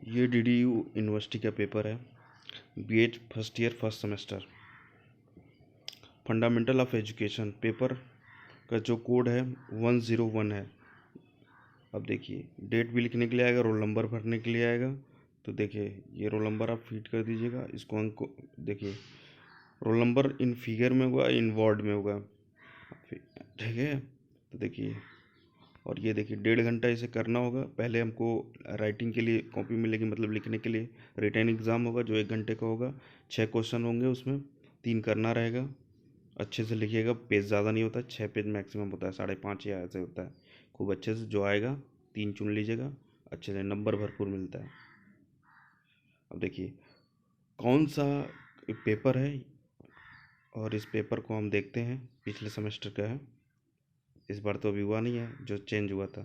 ये DDU university का paper है। BEd first year first semester, fundamental of education. Paper का जो कोड है 101 है। अब देखिए, डेट भी लिखने के लिए आएगा, रोल नंबर भरने के लिए आएगा। तो देखिए, ये रोल नंबर आप फीड कर दीजिएगा। इसको अंक को देखिए, रोल नंबर इन फिगर में होगा, इन वर्ड में होगा, ठीक है। तो देखिए, और ये देखिए 1.5 घंटा इसे करना होगा। पहले हमको राइटिंग के लिए कॉपी मिलेगी, मतलब लिखने के लिए रिटन एग्ज़ाम होगा जो 1 घंटे का होगा। 6 क्वेश्चन होंगे, उसमें 3 करना रहेगा। अच्छे से लिखिएगा, पेज ज़्यादा नहीं होता, 6 पेज मैक्सिमम होता है, 5.5 या ऐसे होता है। खूब अच्छे से जो आएगा 3 चुन लीजिएगा, अच्छे से नंबर भरपूर मिलता है। अब देखिए कौन सा पेपर है, और इस पेपर को हम देखते हैं, पिछले सेमेस्टर का है, इस बार तो अभी हुआ नहीं है, जो चेंज हुआ था।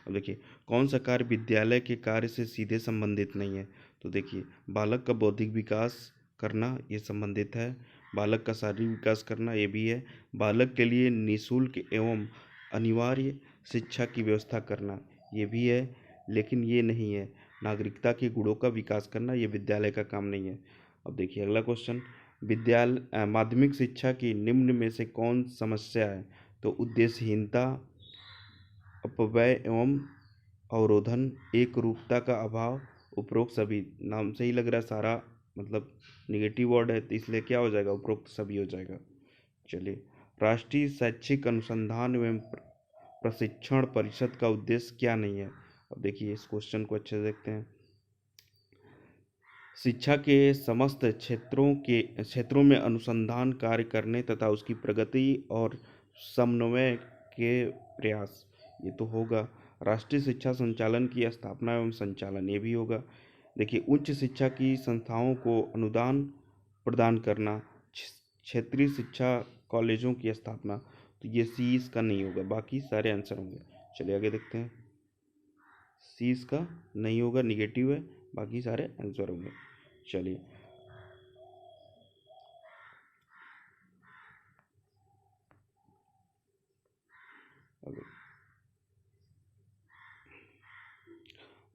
अब देखिए, कौन सा कार्य विद्यालय के कार्य से सीधे संबंधित नहीं है। तो देखिए, बालक का बौद्धिक विकास करना ये संबंधित है, बालक का शारीरिक विकास करना ये भी है, बालक के लिए निःशुल्क एवं अनिवार्य शिक्षा की व्यवस्था करना ये भी है, लेकिन ये नहीं है नागरिकता के गुणों का विकास करना, ये विद्यालय का काम नहीं है। अब देखिए अगला क्वेश्चन, माध्यमिक शिक्षा की निम्न में से कौन समस्या है। तो उद्देश्यहीनता, अपव्यय एवं अवरोधन, एक रूपता का अभाव, उपरोक्त सभी। नाम से ही लग रहा है सारा मतलब निगेटिव वर्ड है, तो इसलिए क्या हो जाएगा, उपरोक्त सभी हो जाएगा। चलिए, राष्ट्रीय शैक्षिक अनुसंधान एवं प्रशिक्षण परिषद का उद्देश्य क्या नहीं है। अब देखिए इस क्वेश्चन को अच्छे से देखते हैं। शिक्षा के समस्त क्षेत्रों में अनुसंधान कार्य करने तथा उसकी प्रगति और समन्वय के प्रयास, ये तो होगा। राष्ट्रीय शिक्षा संचालन की स्थापना एवं संचालन, ये भी होगा। देखिए, उच्च शिक्षा की संस्थाओं को अनुदान प्रदान करना, क्षेत्रीय शिक्षा कॉलेजों की स्थापना, तो ये सी इसका नहीं होगा, बाकी सारे आंसर होंगे। चलिए आगे देखते हैं। सी इसका नहीं होगा, निगेटिव है, बाकी सारे आंसर होंगे। चलिए,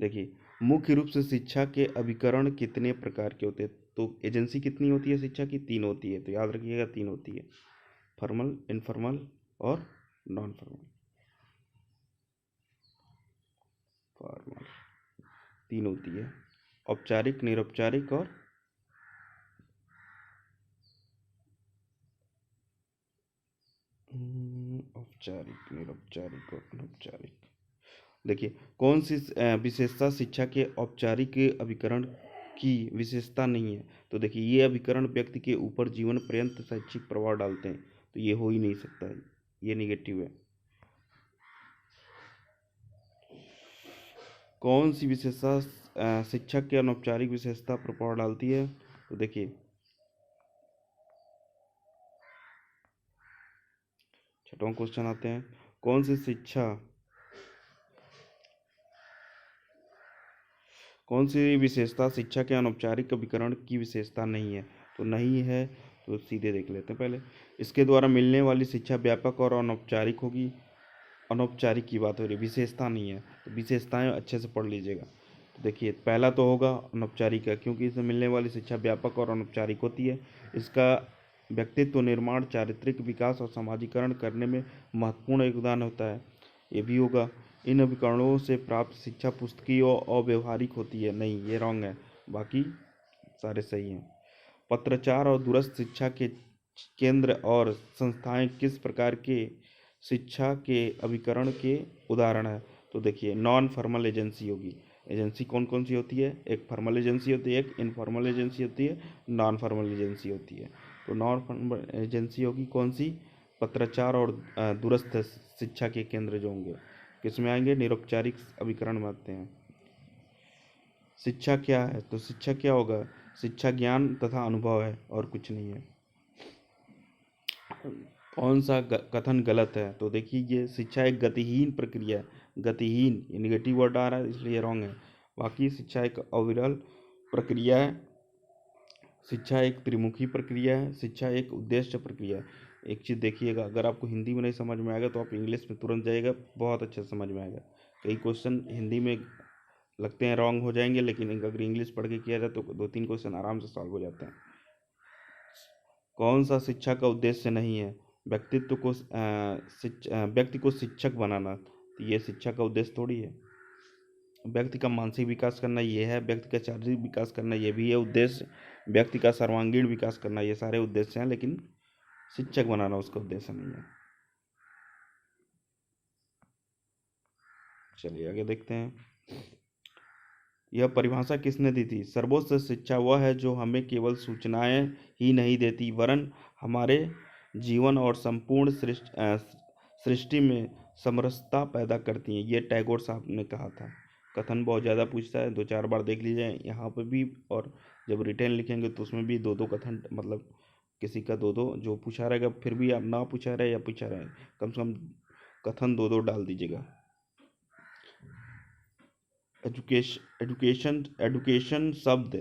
देखिए, मुख्य रूप से शिक्षा के अभिकरण कितने प्रकार के होते हैं। तो एजेंसी कितनी होती है शिक्षा की, 3 होती है, तो याद रखिएगा 3 होती है, फॉर्मल, इनफॉर्मल और नॉन फॉर्मल। फॉर्मल 3 होती है, औपचारिक, निरौपचारिक और औपचारिक, निरौपचारिक और अनौपचारिक। देखिए, कौन सी विशेषता शिक्षा के औपचारिक अभिकरण की विशेषता नहीं है। तो देखिए, ये अभिकरण व्यक्ति के ऊपर जीवन पर्यंत शैक्षिक प्रभाव डालते हैं, तो ये हो ही नहीं सकता है, ये निगेटिव है। कौन सी विशेषता शिक्षा के अनौपचारिक विशेषता प्रभाव डालती है। तो देखिए, छठवां क्वेश्चन आते हैं, कौन सी विशेषता शिक्षा के अनौपचारिक अभिकरण की विशेषता नहीं है। तो नहीं है, तो सीधे देख लेते हैं पहले। इसके द्वारा मिलने वाली शिक्षा व्यापक और अनौपचारिक होगी। अनौपचारिक की बात हो रही है, विशेषता नहीं है, तो विशेषताएं अच्छे से पढ़ लीजिएगा। तो देखिए, पहला तो होगा अनौपचारिक का, क्योंकि इसमें मिलने वाली शिक्षा व्यापक और अनौपचारिक होती है। इसका व्यक्तित्व निर्माण, चारित्रिक विकास और समाजीकरण करने में महत्वपूर्ण योगदान होता है, ये भी होगा। इन उपकरणों से प्राप्त शिक्षा पुस्तकीय और अव्यवहारिक होती है, नहीं, ये रॉन्ग है, बाकी सारे सही हैं। पत्राचार और दूरस्थ शिक्षा के केंद्र और संस्थाएं किस प्रकार के शिक्षा के अभिकरण के उदाहरण है। तो देखिए, नॉन फॉर्मल एजेंसी होगी। एजेंसी कौन कौन सी होती है, एक फॉर्मल एजेंसी होती है, एक इनफॉर्मल एजेंसी होती है, नॉन फॉर्मल एजेंसी होती है। तो नॉन फॉर्मल एजेंसी होगी कौन सी, पत्राचार और दूरस्थ शिक्षा के केंद्र जो होंगे, किस में आएंगे, निरौपचारिक अभिकरण में आते हैं। शिक्षा क्या है, तो शिक्षा क्या होगा, शिक्षा ज्ञान तथा अनुभव है और कुछ नहीं है। कौन सा कथन गलत है। तो देखिए, ये शिक्षा एक गतिहीन प्रक्रिया है, गतिहीन, ये निगेटिव वर्ड आ रहा है, इसलिए रॉन्ग है। बाकी शिक्षा एक अविरल प्रक्रिया है, शिक्षा एक त्रिमुखी प्रक्रिया है, शिक्षा एक उद्देश्य प्रक्रिया है। एक चीज़ देखिएगा, अगर आपको हिंदी में नहीं समझ में आएगा तो आप इंग्लिश में तुरंत जाइएगा, बहुत अच्छे से समझ में आएगा। कई क्वेश्चन हिंदी में लगते हैं रॉन्ग हो जाएंगे, लेकिन अगर इंग्लिश पढ़ के किया जाए तो 2-3 क्वेश्चन आराम से सॉल्व हो जाते हैं। कौन सा शिक्षा का उद्देश्य नहीं है? व्यक्ति को शिक्षक बनाना, तो ये शिक्षा का उद्देश्य थोड़ी है। व्यक्ति का मानसिक विकास करना ये है, व्यक्ति का शारीरिक विकास करना ये भी है उद्देश्य, व्यक्ति का सर्वांगीण विकास करना ये सारे उद्देश्य हैं, लेकिन शिक्षक बनाना उसका उद्देश्य नहीं है। चलिए आगे देखते हैं। यह परिभाषा किसने दी थी? सर्वोच्च शिक्षा वह है जो हमें केवल सूचनाएं ही नहीं देती, वरन हमारे जीवन और संपूर्ण सृष्टि में समरसता पैदा करती है। ये टैगोर साहब ने कहा था। कथन बहुत ज़्यादा पूछता है, 2-4 बार देख लीजिए यहाँ पर भी, और जब रिटर्न लिखेंगे तो उसमें भी 2-2 कथन, मतलब किसी का 2-2 जो पूछा रहेगा, फिर भी आप ना पूछा रहे या पूछा रहे, कम से कम कथन 2-2 डाल दीजिएगा। एडुकेशन शब्द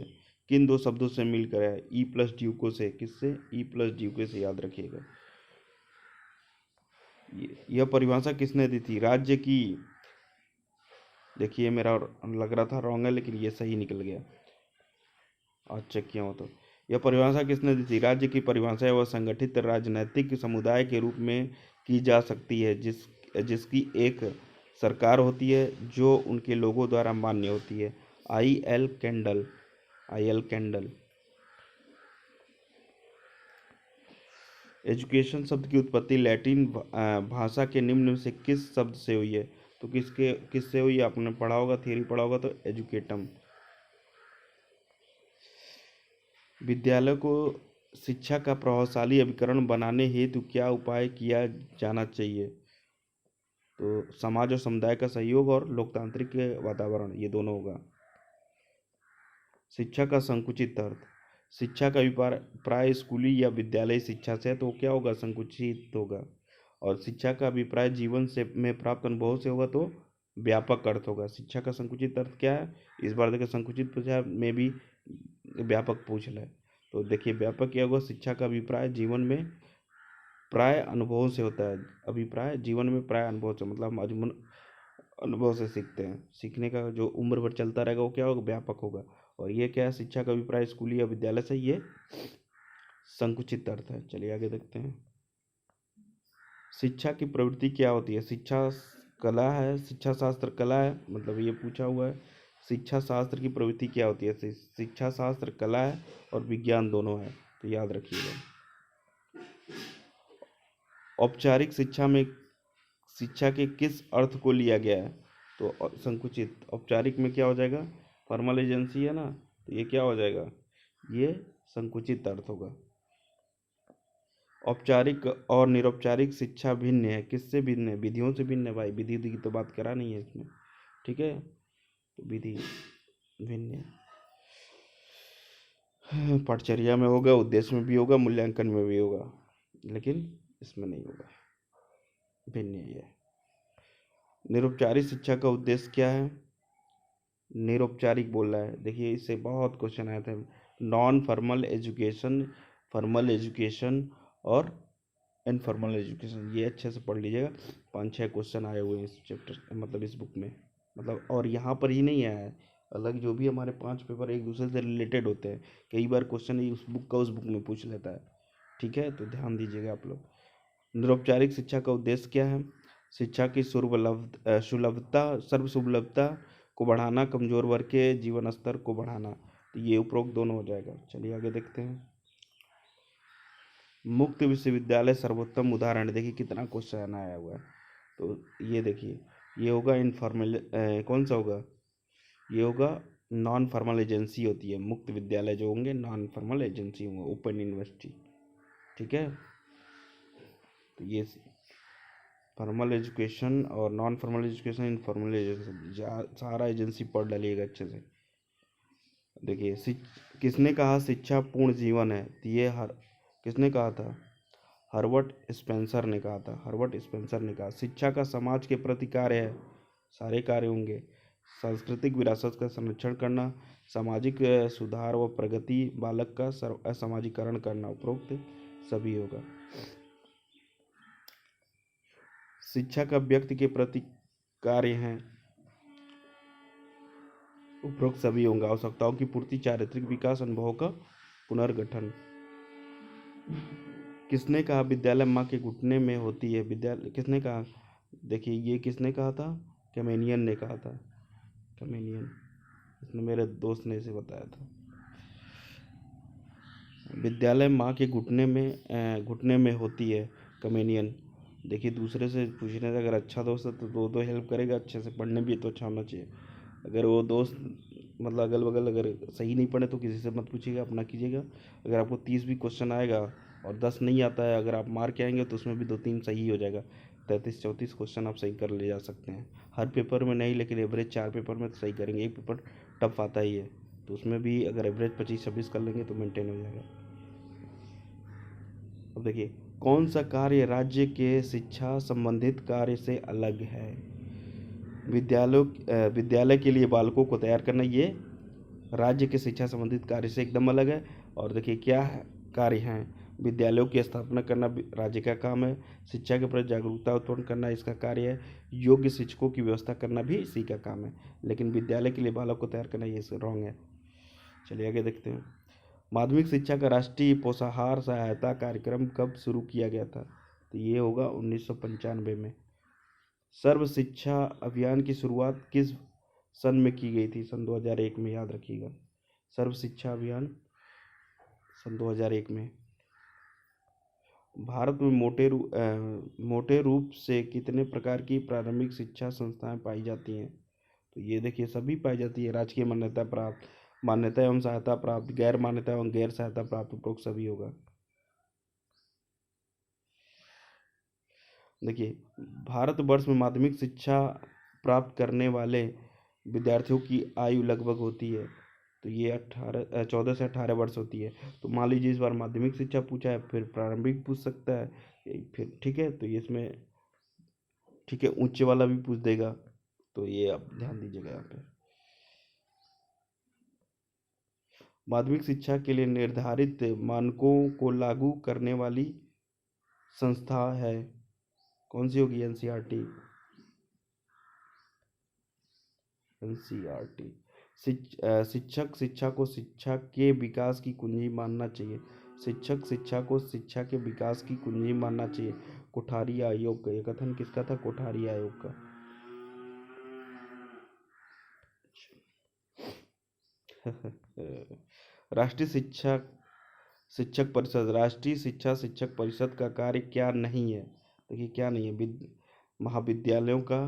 किन 2 शब्दों से मिलकर है? ई प्लस ड्यूको से। किससे? ई प्लस ड्यूको से, याद रखिएगा। यह परिभाषा किसने दी थी? राज्य की, देखिए मेरा लग रहा था रॉन्ग है, लेकिन ये सही निकल गया, आज चेक किया हो तो। यह परिभाषा किसने दी थी? राज्य की परिभाषा वह संगठित राजनैतिक समुदाय के रूप में की जा सकती है जिसकी एक सरकार होती है जो उनके लोगों द्वारा मान्य होती है। I L candle. एजुकेशन शब्द की उत्पत्ति लैटिन भाषा के निम्न में से किस शब्द से हुई है? तो किससे हुई है? आपने पढ़ा होगा, थियरी पढ़ा होगा, तो एजुकेटम। विद्यालय को शिक्षा का प्रभावशाली अभिकरण बनाने हेतु क्या उपाय किया जाना चाहिए? तो समाज और समुदाय का सहयोग और लोकतांत्रिक वातावरण, ये दोनों होगा। शिक्षा का संकुचित अर्थ, शिक्षा का अभिप्राय स्कूली या विद्यालय शिक्षा से है, तो क्या होगा? संकुचित होगा। और शिक्षा का अभिप्राय जीवन से में प्राप्त अनुभव से होगा, तो व्यापक अर्थ होगा। शिक्षा का संकुचित अर्थ क्या है? इस बार देखिए संकुचित पूछा में भी व्यापक पूछ ले, तो देखिए व्यापक क्या होगा? शिक्षा का अभिप्राय जीवन में प्राय अनुभव से होता है। अभिप्राय जीवन में प्राय अनुभव से, मतलब हम अनुभव से सीखते हैं। सीखने का जो उम्र भर चलता रहेगा वो क्या होगा? व्यापक होगा। और ये क्या है? शिक्षा का अभिप्राय स्कूली या विद्यालय से, ये संकुचित अर्थ है। चलिए आगे देखते हैं। शिक्षा की प्रवृत्ति क्या होती है? शिक्षा कला है, शिक्षा शास्त्र कला है, मतलब ये पूछा हुआ है। शिक्षा शास्त्र की प्रवृत्ति क्या होती है? शिक्षा शास्त्र कला है और विज्ञान दोनों है, तो याद रखिएगा। औपचारिक शिक्षा में शिक्षा के किस अर्थ को लिया गया है? तो संकुचित। औपचारिक में क्या हो जाएगा? फॉर्मल एजेंसी है ना, तो ये क्या हो जाएगा? ये संकुचित अर्थ होगा। औपचारिक और निरौपचारिक शिक्षा भिन्न है। किससे भिन्न है? विधियों से भिन्न है भाई। विधि की तो बात करा नहीं है इसमें, ठीक है, तो विधि भिन्न है। पाठचर्या में होगा, उद्देश्य में भी होगा, मूल्यांकन में भी होगा, लेकिन इसमें नहीं होगा, भिन्न है ये। निरौपचारिक शिक्षा का उद्देश्य क्या है? निरौपचारिक बोल रहा है, देखिए इससे बहुत क्वेश्चन आए थे। Non formal education, formal education और इनफॉर्मल एजुकेशन, ये अच्छे से पढ़ लीजिएगा। 5-6 क्वेश्चन आए हुए हैं इस चैप्टर, मतलब इस बुक में, मतलब और यहाँ पर ही नहीं आया है, अलग जो भी हमारे 5 पेपर एक दूसरे से रिलेटेड होते हैं, कई बार क्वेश्चन ही उस बुक का उस बुक में पूछ लेता है, ठीक है, तो ध्यान दीजिएगा आप लोग। निरौपचारिक शिक्षा का उद्देश्य क्या है? शिक्षा की सर्वसुलभता को बढ़ाना, कमजोर वर्ग के जीवन स्तर को बढ़ाना, तो ये उपरोक्त दोनों हो जाएगा। चलिए आगे देखते हैं। मुक्त विश्वविद्यालय सर्वोत्तम उदाहरण, देखिए कितना क्वेश्चन आया हुआ है, तो ये देखिए, ये होगा इनफॉर्मल, कौन सा होगा? ये होगा नॉन फॉर्मल एजेंसी होती है। मुक्त विद्यालय जो होंगे नॉन फॉर्मल एजेंसी होंगे, ओपन यूनिवर्सिटी, ठीक है। तो ये फॉर्मल एजुकेशन और non formal education, informal education, सारा एजेंसी पढ़ डालिएगा अच्छे से। देखिए किसने कहा शिक्षा पूर्ण जीवन है? तो ये किसने कहा था? हर्बर्ट स्पेंसर ने कहा था। हर्बर्ट स्पेंसर ने कहा शिक्षा का समाज के प्रति कार्य है, सारे कार्य होंगे। सांस्कृतिक विरासत का संरक्षण करना, सामाजिक सुधार व प्रगति, बालक का असामाजिकरण करना, उपरोक्त सभी होगा। शिक्षा का व्यक्ति के प्रति कार्य है, उपरोक्त सभी होंगे। आवश्यकताओं की पूर्ति, चारित्रिक विकास, अनुभवों का पुनर्गठन। किसने कहा विद्यालय माँ के घुटने में होती है? विद्यालय किसने कहा? देखिए ये किसने कहा था? कैमेनियन ने कहा था। कैमेनियन, इसने मेरे दोस्त ने इसे बताया था। विद्यालय माँ के घुटने में होती है। कमेनियन। देखिए दूसरे से पूछने से, अगर अच्छा दोस्त है तो दो दो हेल्प करेगा, अच्छे से पढ़ने भी तो अच्छा होना चाहिए। अगर वो दोस्त मतलब अगल बगल अगर सही नहीं पढ़े तो किसी से मत पूछिएगा, अपना कीजिएगा। अगर आपको 30 भी क्वेश्चन आएगा और 10 नहीं आता है, अगर आप मार के आएंगे तो उसमें भी 2-3 सही हो जाएगा। 33-34 क्वेश्चन आप सही कर ले जा सकते हैं। हर पेपर में नहीं, लेकिन एवरेज 4 पेपर में तो सही करेंगे। एक पेपर टफ आता ही है, तो उसमें भी अगर एवरेज 25-26 कर लेंगे तो मेंटेन हो जाएगा। अब देखिए, कौन सा कार्य राज्य के शिक्षा संबंधित कार्य से अलग है? विद्यालय के लिए बालकों को तैयार करना, ये राज्य के शिक्षा संबंधित कार्य से एकदम अलग है। और देखिए क्या कार्य हैं? विद्यालयों की स्थापना करना राज्य का काम है। शिक्षा के प्रति जागरूकता उत्पन्न करना इसका कार्य है। योग्य शिक्षकों की व्यवस्था करना भी इसी का काम है। लेकिन विद्यालय के लिए बालक को तैयार करना ये रॉन्ग है। चलिए आगे देखते हैं। माध्यमिक शिक्षा का राष्ट्रीय पोषाहार सहायता कार्यक्रम कब शुरू किया गया था? तो ये होगा 1995 में। सर्व शिक्षा अभियान की शुरुआत किस सन में की गई थी? सन 2001 में, याद रखिएगा। सर्व शिक्षा अभियान सन 2001 में। भारत में मोटे रूप से कितने प्रकार की प्रारंभिक शिक्षा संस्थाएं पाई जाती हैं? तो ये देखिए सभी पाई जाती है। राजकीय मान्यता प्राप्त, मान्यता एवं सहायता प्राप्त, गैर मान्यता एवं गैर सहायता प्राप्त, उपरोक्त सभी होगा। देखिए भारतवर्ष में माध्यमिक शिक्षा प्राप्त करने वाले विद्यार्थियों की आयु लगभग होती है, तो ये 14 से 18 वर्ष होती है। तो मान लीजिए इस बार माध्यमिक शिक्षा पूछा है, फिर प्रारंभिक पूछ सकता है, फिर ठीक है, तो ये इसमें ठीक है ऊंचे वाला भी पूछ देगा, तो ये आप ध्यान दीजिएगा यहाँ पे। माध्यमिक शिक्षा के लिए निर्धारित मानकों को लागू करने वाली संस्था है, कौन सी होगी? एनसीईआरटी। एनसीईआरटी। शिक्षक शिक्षा को शिक्षा के विकास की कुंजी मानना चाहिए। शिक्षक शिक्षा को शिक्षा के विकास की कुंजी मानना चाहिए। कोठारी आयोग का, ये कथन किसका था? कोठारी आयोग का। राष्ट्रीय शिक्षक परिषद, राष्ट्रीय शिक्षा शिक्षक परिषद का कार्य क्या नहीं है? देखिए क्या नहीं है? महाविद्यालयों का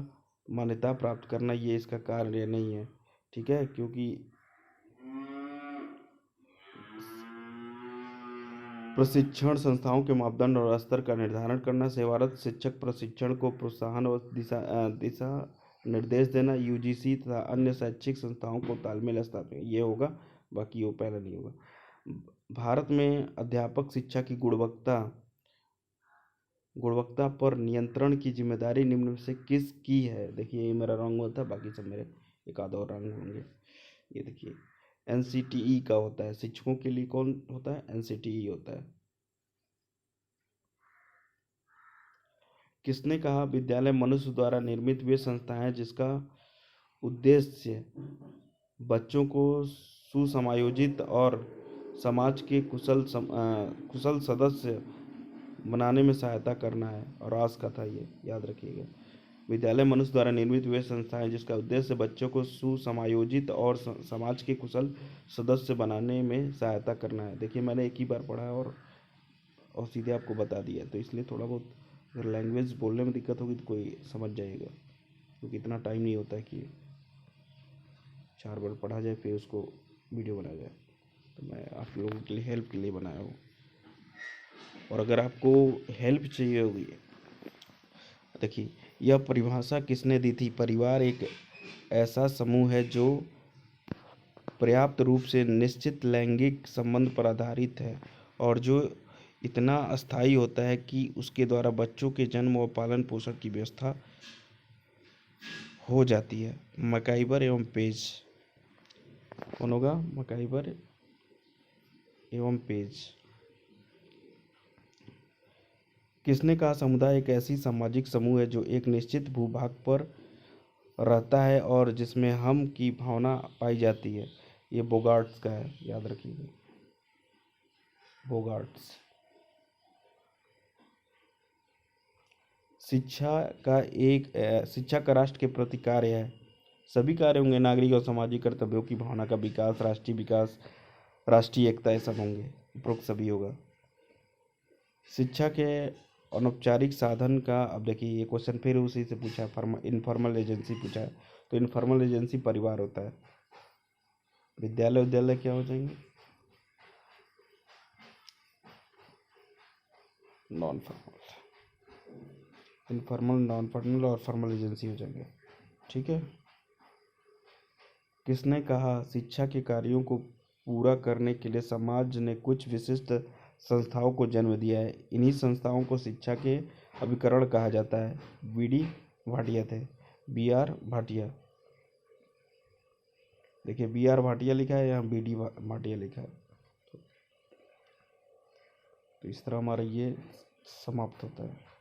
मान्यता प्राप्त करना, ये इसका कार्य नहीं है। ठीक है, क्योंकि प्रशिक्षण संस्थाओं के मापदंड और स्तर का निर्धारण करना, सेवारत शिक्षक प्रशिक्षण को प्रोत्साहन और दिशा निर्देश देना, यूजीसी तथा अन्य शैक्षिक संस्थाओं को तालमेल स्थापित, ये होगा। बाकी वो पहले नहीं होगा। भारत में अध्यापक शिक्षा की गुणवत्ता पर नियंत्रण की जिम्मेदारी निम्न में से किसकी है? देखिए ये मेरा रॉन्ग होता है, बाकी सब मेरे एक आध और रॉन्ग होंगे। ये देखिए एनसीटीई का होता है। शिक्षकों के लिए कौन होता है? एनसीटीई होता है। किसने कहा विद्यालय मनुष्य द्वारा निर्मित वे संस्थाएं हैं जिसका उद्देश्य बच्चों को सुसमायोजित और समाज के कुशल सदस्य बनाने में सहायता करना है? और आज का था ये, याद रखिएगा। विद्यालय मनुष्य द्वारा निर्मित वे संस्थाएं जिसका उद्देश्य बच्चों को सुसमायोजित और समाज के कुशल सदस्य बनाने में सहायता करना है। देखिए मैंने एक ही बार पढ़ा है और सीधे आपको बता दिया, तो इसलिए थोड़ा बहुत अगर लैंग्वेज बोलने में दिक्कत होगी तो कोई समझ जाएगा, क्योंकि इतना टाइम नहीं होता है कि 4 बार पढ़ा जाए फिर उसको वीडियो बनाया जाए। तो मैं आप लोगों के लिए हेल्प के लिए बनाया हूँ। और अगर आपको हेल्प चाहिए होगी, देखिए यह परिभाषा किसने दी थी? परिवार एक ऐसा समूह है जो पर्याप्त रूप से निश्चित लैंगिक संबंध पर आधारित है और जो इतना अस्थायी होता है कि उसके द्वारा बच्चों के जन्म और पालन पोषण की व्यवस्था हो जाती है। मैकाइवर एवं पेज। कौन होगा? मैकाइवर एवं पेज। किसने कहा समुदाय एक ऐसी सामाजिक समूह है जो एक निश्चित भूभाग पर रहता है और जिसमें हम की भावना पाई जाती है। ये बोगार्ट्स का है, याद रखिए, बोगार्ट्स। शिक्षा का राष्ट्र के प्रति कार्य है। सभी कार्य होंगे नागरिक और सामाजिक कर्तव्यों की भावना का विकास, राष्ट्रीय एकता, ये सब होंगे, उपरोक्त सभी होगा। शिक्षा के अनौपचारिक साधन का, अब देखिए ये क्वेश्चन फिर उसी से पूछा है, इनफॉर्मल एजेंसी पूछा है, तो इनफॉर्मल एजेंसी परिवार होता है। विद्यालय क्या हो जाएंगे? Non formal. Informal, non formal और फॉर्मल एजेंसी हो जाएंगे। ठीक है। किसने कहा शिक्षा के कार्यों को पूरा करने के लिए समाज ने कुछ विशिष्ट संस्थाओं को जन्म दिया है? इन्हीं संस्थाओं को शिक्षा के अभिकरण कहा जाता है। बीडी भाटिया थे, बी.आर. भाटिया। देखिए बी.आर. भाटिया लिखा है, यहाँ बी.डी. भाटिया लिखा है। तो इस तरह हमारा ये समाप्त होता है।